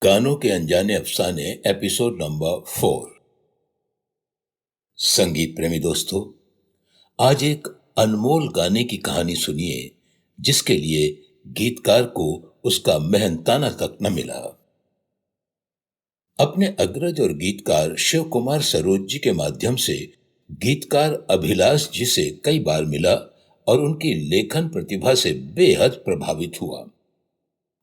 गानों के अनजाने अफसाने एपिसोड नंबर 4। संगीत प्रेमी दोस्तों, आज एक अनमोल गाने की कहानी सुनिए जिसके लिए गीतकार को उसका मेहनताना तक न मिला। अपने अग्रज और गीतकार शिव कुमार सरोज जी के माध्यम से गीतकार अभिलाष जी से कई बार मिला और उनकी लेखन प्रतिभा से बेहद प्रभावित हुआ।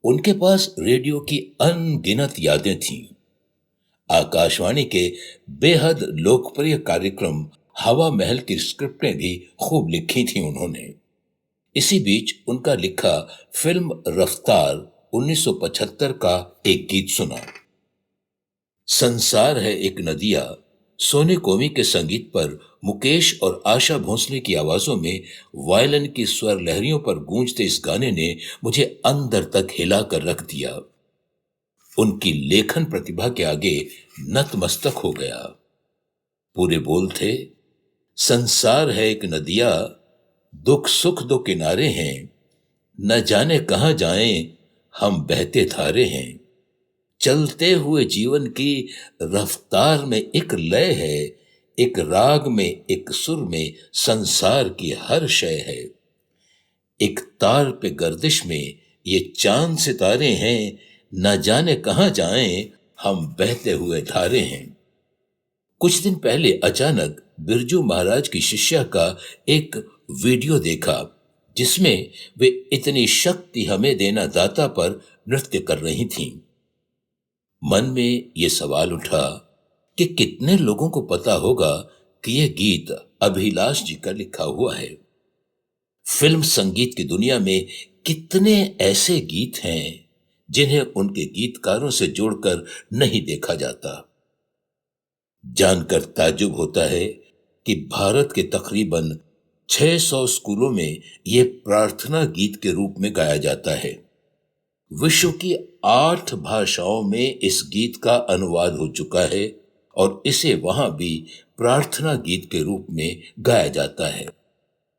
उनके पास रेडियो की अनगिनत यादें थीं। आकाशवाणी के बेहद लोकप्रिय कार्यक्रम हवा महल की स्क्रिप्टें भी खूब लिखी थीं उन्होंने। इसी बीच उनका लिखा फिल्म रफ्तार 1975 का एक गीत सुना। संसार है एक नदिया सोनी कोमी के संगीत पर मुकेश और आशा भोसले की आवाजों में वायलिन की स्वर लहरियों पर गूंजते इस गाने ने मुझे अंदर तक हिला कर रख दिया। उनकी लेखन प्रतिभा के आगे नतमस्तक हो गया। पूरे बोल थे, संसार है एक नदिया, दुख सुख दो किनारे हैं, न जाने कहां जाएं हम बहते धारे हैं। चलते हुए जीवन की रफ्तार में एक लय है, एक राग में एक सुर में संसार की हर शय है। एक तार पे गर्दिश में ये चांद सितारे हैं, न जाने कहां जाएं हम बहते हुए धारे हैं। कुछ दिन पहले अचानक बिरजू महाराज की शिष्या का एक वीडियो देखा जिसमें वे इतनी शक्ति हमें देना दाता पर नृत्य कर रही थीं। मन में ये सवाल उठा कि कितने लोगों को पता होगा कि यह गीत अभिलाष जी का लिखा हुआ है। फिल्म संगीत की दुनिया में कितने ऐसे गीत हैं जिन्हें उनके गीतकारों से जोड़कर नहीं देखा जाता। जानकर ताज्जुब होता है कि भारत के तकरीबन 600 स्कूलों में यह प्रार्थना गीत के रूप में गाया जाता है। विश्व की 8 भाषाओं में इस गीत का अनुवाद हो चुका है और इसे वहां भी प्रार्थना गीत के रूप में गाया जाता है।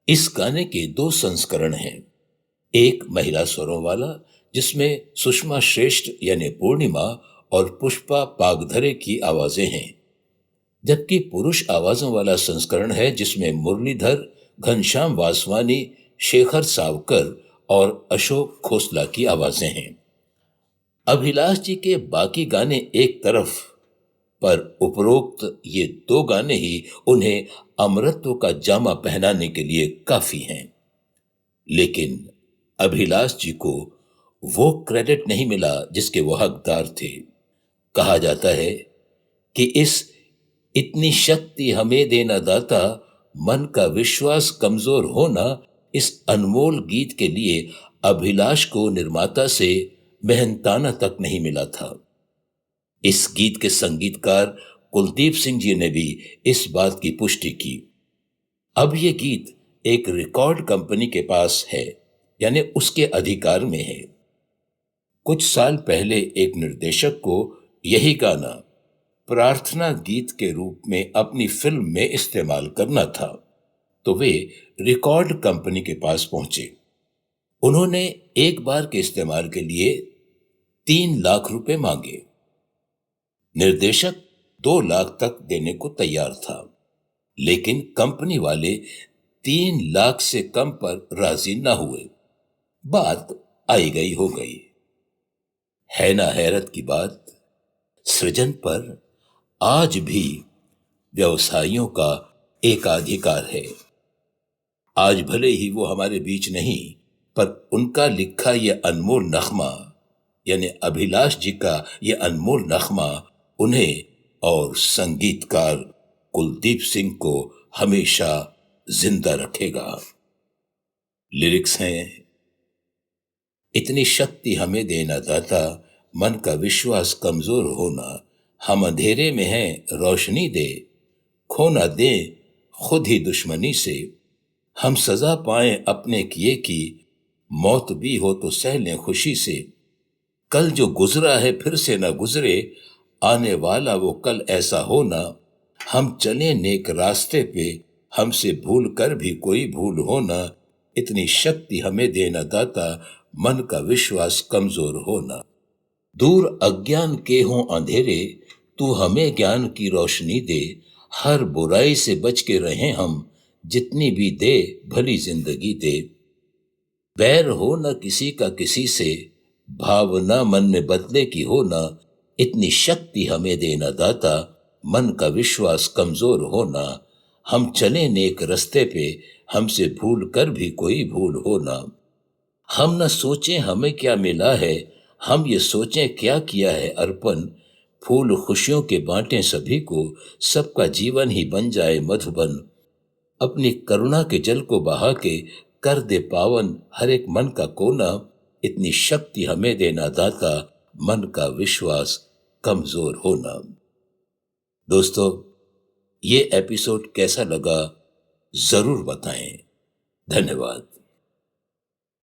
इस गाने के 2 संस्करण हैं। एक महिला स्वरों वाला जिसमें सुषमा श्रेष्ठ यानी पूर्णिमा और पुष्पा पागधरे की आवाजें हैं, जबकि पुरुष आवाजों वाला संस्करण है जिसमें मुरलीधर, घनश्याम वासवानी, शेखर सावकर और अशोक खोसला की आवाजें हैं। अभिलाष जी के बाकी गाने एक तरफ, पर उपरोक्त ये 2 गाने ही उन्हें अमरत्व का जामा पहनाने के लिए काफी हैं। लेकिन अभिलाष जी को वो क्रेडिट नहीं मिला जिसके वो हकदार थे। कहा जाता है कि इस इतनी शक्ति हमें देना दाता, मन का विश्वास कमजोर होना, इस अनमोल गीत के लिए अभिलाष को निर्माता से मेहनताना तक नहीं मिला था। इस गीत के संगीतकार कुलदीप सिंह जी ने भी इस बात की पुष्टि की। अब यह गीत एक रिकॉर्ड कंपनी के पास है, यानी उसके अधिकार में है। कुछ साल पहले एक निर्देशक को यही गाना प्रार्थना गीत के रूप में अपनी फिल्म में इस्तेमाल करना था, तो वे रिकॉर्ड कंपनी के पास पहुंचे। उन्होंने एक बार के इस्तेमाल के लिए 3 लाख रुपए मांगे। निर्देशक 2 लाख तक देने को तैयार था, लेकिन कंपनी वाले 3 लाख से कम पर राजी ना हुए। बात आई गई हो गई। है ना हैरत की बात, सृजन पर आज भी व्यवसायियों का एकाधिकार है। आज भले ही वो हमारे बीच नहीं, पर उनका लिखा यह अनमोल नगमा, यानी अभिलाष जी का यह अनमोल नगमा उन्हें और संगीतकार कुलदीप सिंह को हमेशा जिंदा रखेगा। लिरिक्स हैं, इतनी शक्ति हमें देना दाता, मन का विश्वास कमजोर होना, हम अंधेरे में हैं रोशनी दे, खो ना दे खुद ही दुश्मनी से, हम सजा पाएं अपने किए की, मौत भी हो तो सह लें खुशी से, कल जो गुजरा है फिर से ना गुजरे, आने वाला वो कल ऐसा हो ना, हम चले नेक रास्ते पे, हमसे भूल कर भी कोई भूल हो ना, इतनी शक्ति हमें देना दाता, मन का विश्वास कमजोर होना। दूर अज्ञान के हों अंधेरे, तू हमें ज्ञान की रोशनी दे। हर बुराई से बच के रहें हम, जितनी भी दे भली जिंदगी दे। बैर हो न किसी का किसी से, भावना मन में बदले की हो ना। इतनी शक्ति हमें देना दाता, मन का विश्वास कमजोर हो ना। हम चले नेक रस्ते पे, हमसे भूल कर भी कोई भूल हो ना। हम न सोचें हमें क्या मिला है, हम ये सोचें क्या किया है अर्पण। फूल खुशियों के बांटें सभी को, सबका जीवन ही बन जाए मधुबन। अपनी करुणा के जल को बहा के, कर दे पावन हर एक मन का कोना। इतनी शक्ति हमें देना दाता, मन का विश्वास कमजोर होना। दोस्तों, ये एपिसोड कैसा लगा जरूर बताएं। धन्यवाद।